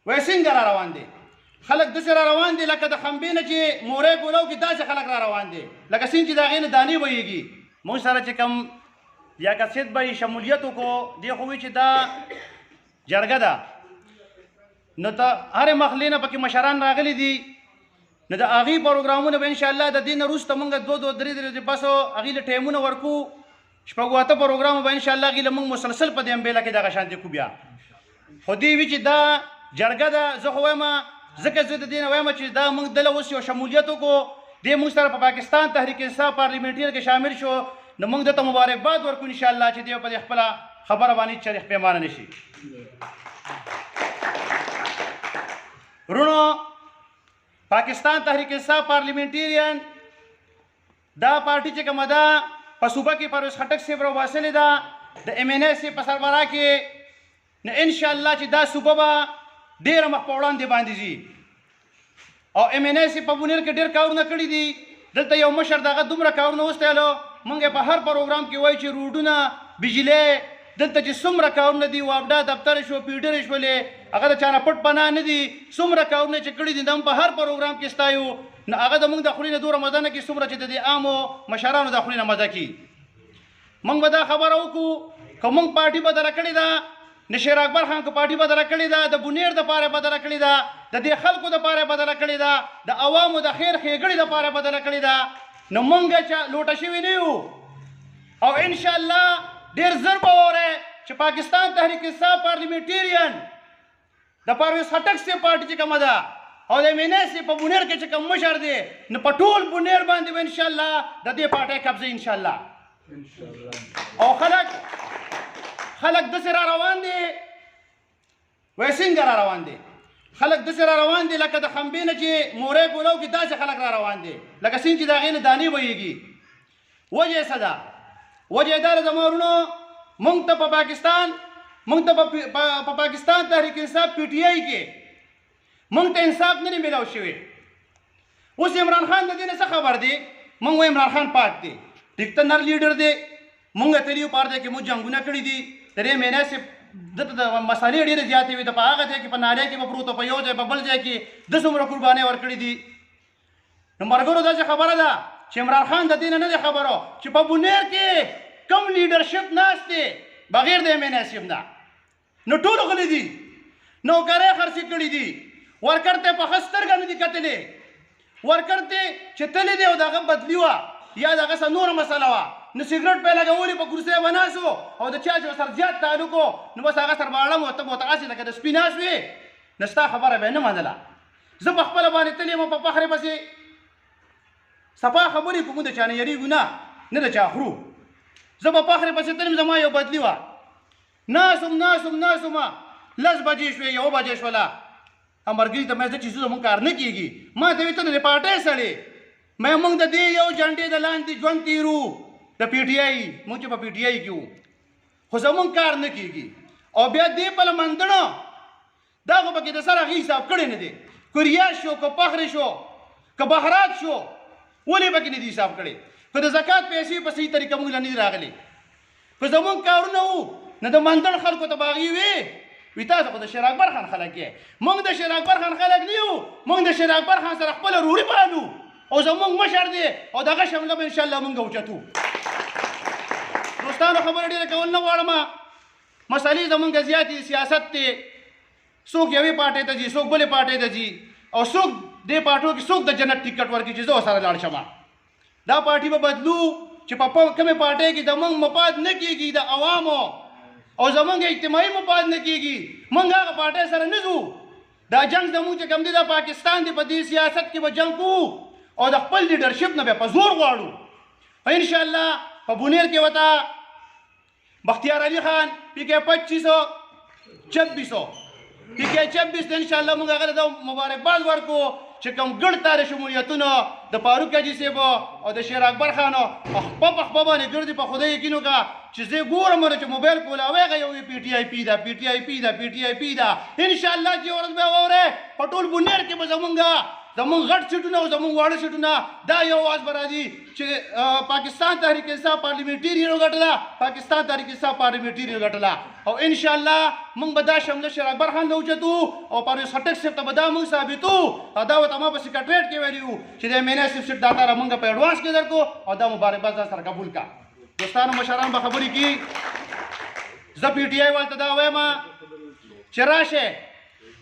وایي څنګه را روان دي خلک داسې را روان دي لکه د خنبې نه چې مورۍ ګولو کې داسې خلک را روان دي لکه څنګه چې د هغې نه دانې بهیږي موږ سره چې کوم یا کسیت به شمولیت وکړو دی خو وایي چې دا جرګه ده نو ته هرې محلې نه پکې مشران راغلي دي نو د هغې پروګرامونه به انشاءالله د دې نه وروسته موږ 2 3 ورځې بس هغې له ټایمونه ورکو شپږ اته پروګرام به انشاءالله هغې له موږ مسلسل په دې امبېله کې دغه شانتې کو بیا خو دې وي چې دا جرګه ده زه خو وایم ځکه زه د دې نه وایم چې دا موږ دله اوس یو شمولیت وکړو دې موږ سره په پاکستان تحریک انصاف پارلیمنټیر کې شامل شو نو موږ دته مبارکباد ورکو انشاءالله چې دې په دې خپله خبره باندې چریخ پیمانه نه شي ورونو پاکستان تحریک انصاف پارلیمنټیرین دا پارټي چې کومه ده په صوبه کې پرویز خټک صاحب راوباسلې ده د ایم این اے صاحب په سربراہ کې نو انشاءالله چې دا صوبه به ډېره مخ په وړاندې باندې ځي او ایم این اے صاحب په بونیر کې ډېر کارونه کړي دي دلته یو مشر دغه دومره کارونه وستایلو موږ په هر پروګرام کې وایو چې روډونه بجلۍ دلته چې څومره کارونه دي وابډا دفتر شو پیډرې شولې هغه د چا نه پټ پناه نه دي څومره کارونه چې کړي دي دا په هر پروګرام کې ستایو نو هغه د موږ د خولې نه دومره مزه نه کړي څومره چې د دې عامو مشرانو د خولې نه مزه کړي موږ به دا خبره وکړو که موږ پارټي بدله کړې ده نه شیر اکبر خان که پارټي بدله کړې ده د بونیر دپاره بدله کړې ده د دې خلکو دپاره بدله کړې ده د عوامو د خیر ښېګړې دپاره بدله کړې ده نو موږ لوټه شوي نه یو او انشاءالله ډېر زر به واورئ چې پاکستان تحریک انصاف پارلیمنټیرین د پرویز خټک صاحب پارټي چې کومه ده او د ایم این اے صاحب په بونیر کې چې کوم مشر دی نو په ټول بونیر باندې به انشاءالله د دې پارټۍ قبضه انشاءالله او خلک داسې را روان دي وایي څنګه را روان دي خلک داسې را روان دي لکه د خنبې نه چې مورۍ ګولو کې داسې خلک را روان دي لکه څنګه چې د هغې نه دانې بهیږي وجه یې څه ده وجه یې دا ده زما وروڼو موږ ته په پاکستان تحریک انصاف پی ټي آی کې موږ ته انصاف نه دی میلاو شوی اوس عمران خان د دې نه څه خبر دی موږ وایو عمران خان پاک دی ټیک ته نر لیډر دی موږ تلي یو پارټۍ کې موږ جنګونه کړي دي د دې مناسب دته د مسالې ډېرې زیاتې وي د په هغه ځای کې په ناریه کې به پروت په یو ځای په بل ځای کې د څومره قربانۍ ورکړي دي نو ملګرو داسې خبره ده چې عمران خان د دې نه دی خبرو چې په بونیر کې کم لیډرشپ ناست دی بغیر د مناسب نه نو ټول غلي دي نوکرۍ خرڅې کړي دي ورکر ته په ښه سترګه نه دي کتلې ورکر ته چې تللی دی او د هغه بدلي وه یا د هغه څه نوره مسله وه نو سګرټ پې لګولې په کرسۍ به ناست و او د چا چې ورسره زیات تعلق و نو بس هغه سره به اړم و ته به ورته هسې لکه د سپي ناست وې نو ستا خبره به یې نه منله زه په خپله باندې تللی یم په فخرې پسې صفا خبرې کوو موږ د چا نه یېرېږو نه د چا خورو زه په فخرې پسې تلم زما یو بدلي وه ناسم 10 بجې شوې 1 بجې شوله ملګري ته مې چې زموږ کار نه کېږي ما ته ویې ته د پارټۍ سړی مې موږ د دې یو جنډې د لاندې ژوند تېرو د پی ټي آی موږ چې په پی ټي آی کې وو خو زموږ کار نه کېږي او بیا دې بله منډڼه دا خو پکې د سره هغې حساب کړی نه دی که ریاض شو که فخر شو که بهرات شو ولې پکې نه دي حساب کړی که د زکات پیسې په صحیح طریقه موږ له نه دي راغلي که زموږ کارونه وو نه د منډڼ خلکو ته به هغې وي تاسو خو د شیر اکبر خان خلک یې موږ د شیر اکبر خان خلک نه یو موږ د شیر اکبر خان سره خپله روري پالو او زموږ مشر دی او دغه شمله به انشاءالله موږ اوچتو دوستانو خبره ډېره کول نه غواړم مسلې زموږ زیاتې سیاست دی څوک یوې پارټۍ ته ځي څوک بلې پارټۍ ته ځي او څوک دې پارټیو کې څوک د جنت ټکټ ورکړي چې زه ورسره لاړ شم دا پارټي به بدلو چې په کومې پارټۍ کې زموږ مفاد نه کېږي د عوامو او زموږ اجتماعي مفاد نه کېږي موږ هغه پارټۍ سره نه ځو دا جنګ زموږ چې کوم دی د پاکستان دی په دې سیاست کې به جنګ کوو او د خپل لیډرشپ نه به په زور غواړو انشاءالله په بونیر کې وته بختیار علي خان پی کې 2526 پی کې 26 انشاءالله موږ هغه ته مبارکباد ورکو چې کوم ګڼ تارې شمولیتونه د فاروق حاجي صاحب او د شیر اکبر خانو په خپه باندې ګرځي په خدای یقین وکړه چې زه ګورم چې موبایل کولاوی هغه یو پی ټي آی پي ده پی ټي آی پي ده پی ټي آی پي ده انشاءالله چې ورځ به واورئ په ټول بونیر کې به زمونږ زمونږ غټ سیټونه او زمونږ واړه سیټونه دا یو آواز به راځي چې پاکستان تحریک انصاف پارلیمنټري وګټله، پاکستان تحریک انصاف پارلیمنټري وګټله. او انشاءالله موږ به دا شمله شیر اکبر خان ته اوچتو او پرویز خټک صاحب ته به دا موږ ثابتو او دا ورته ما په سکرټریټ کې ویلي وو چې د ایم این اے صاحب سیټ دا تاره موږ په اډوانس کې درکو او دا مبارکباد ځان سره قبول کا. دوستانو مشران به خبرې کي، زه پی ټي آی والته دا وایم چې راشه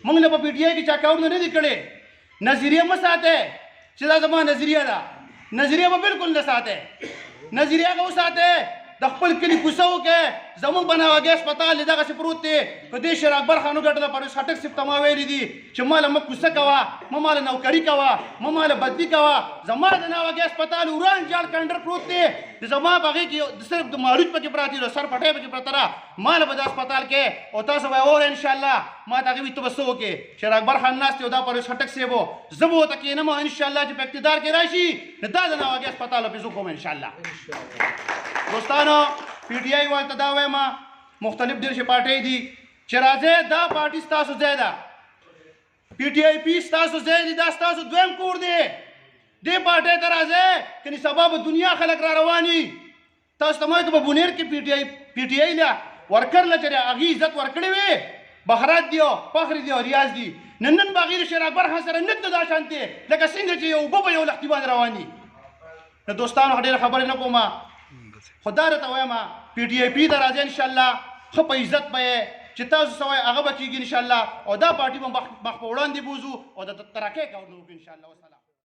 موږ نه په پی ټي آی کې چا کارونه نه دي کړي. نظریه مه ساتئ چې دا زما نظریه ده، نظریه به بالکل نه ساتئ، نظریه به وساتئ د خپل کلي کوڅه وکړئ. زموږ به ناوګي هسپتال دی دغسې پروت دی، که دې شیر اکبر خان وګټله پرویز خټک صاحب ته ما ویلي دي چې ماله مه کوڅه کوه، مه ماله نوکري کوه، مه ماله بدلي کوه. زما د ناوګي هسپتال وران جال کنډر پروت دی، زما په هغې کې صرف د مالوچ پکې پراته دي، سر پټۍ پکې پرته ده. ماله به د هسپتال کې او تاسو به یې ووایئ انشاءالله ما ته هغې وي ته به څه وکړې. شیر اکبر خان ناست دی او دا پرویز خټک صاحب و، زه به ورته کښېنم او انشاءالله چې په اقتدار کې راشي نو دا د ناوګي هسپتال به زه کوم انشاءالله. دوستانو پی ټي آی والته دا وایم مختلف ډېر شي پارټۍ دي چې راځئ دا پارټي ستاسو ځای ده، پی ټي آی پي ستاسو ځای دی، دا ستاسو دویم کور دی. دې پارټۍ ته راځئ کنې سبا به دنیا خلک را روان وي. تاسو ته ما وایي که په بونیر کې پی ټي آی له ورکر له چې هغې عزت ورکړی وي بهرات دی او فخر دی او ریاض دی، نن به هغې د شیر اکبر خان سره نږ د دا شانتې لکه څنګه چې یو اوبه به یو لښتي باندې روان دي. نو دوستانو ډېره خبرې نه کوم، خو دا راته وایم پی ټي آی پي ته راځئ انشاءالله ښه په عزت به یې چې تاسو څه وایئ هغه به کېږي انشاءالله او دا پارټي به مخ په وړاندې بوځو او د ترقۍ کار به وکړو انشاءالله. والسلام.